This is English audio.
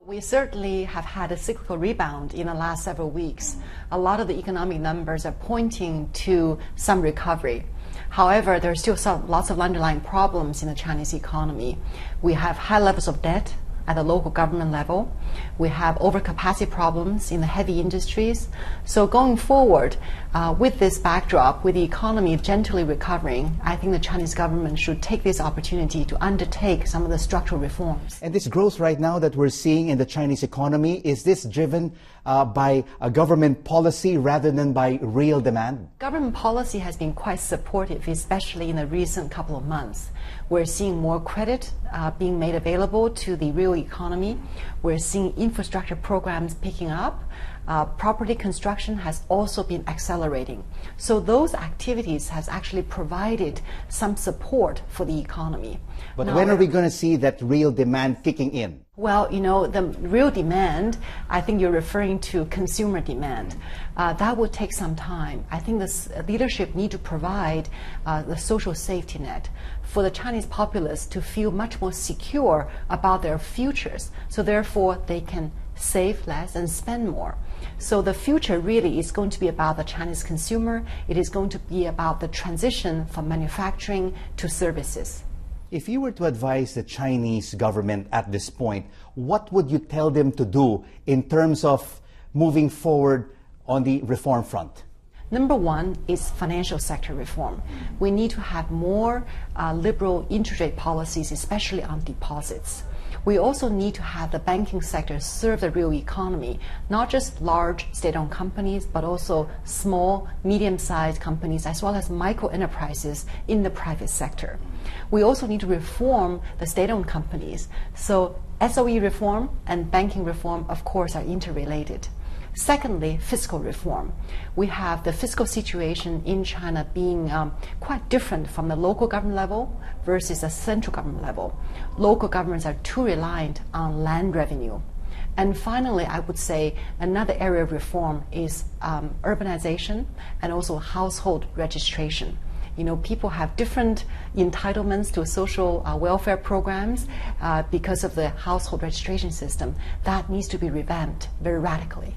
We certainly have had a cyclical rebound in the last several weeks. A lot of the economic numbers are pointing to some recovery. However, there are still lots of underlying problems in the Chinese economy. We have high levels of debt at the local government level. We have overcapacity problems in the heavy industries. So going forward, with this backdrop, with the economy gently recovering, I think the Chinese government should take this opportunity to undertake some of the structural reforms. And this growth right now that we're seeing in the Chinese economy, is this driven by a government policy rather than by real demand? Government policy has been quite supportive, especially in the recent couple of months. We're seeing more credit being made available to the real economy. We're seeing infrastructure programs picking up. Property construction has also been accelerating. So those activities has actually provided some support for the economy. But now, when are we going to see that real demand kicking in? Well, the real demand, I think you're referring to consumer demand. That will take some time. I think the leadership need to provide the social safety net for the Chinese populace to feel much more secure about their futures. So therefore, they can save less and spend more. So the future really is going to be about the Chinese consumer. It is going to be about the transition from manufacturing to services. If you were to advise the Chinese government at this point, what would you tell them to do in terms of moving forward on the reform front? Number one is financial sector reform. We need to have more liberal interest rate policies, especially on deposits. We also need to have the banking sector serve the real economy, not just large state-owned companies, but also small, medium-sized companies, as well as micro-enterprises in the private sector. We also need to reform the state-owned companies. So SOE reform and banking reform, of course, are interrelated. Secondly, fiscal reform. We have the fiscal situation in China being quite different from the local government level versus the central government level. Local governments are too reliant on land revenue. And finally, I would say another area of reform is urbanization and also household registration. People have different entitlements to social welfare programs because of the household registration system. That needs to be revamped very radically.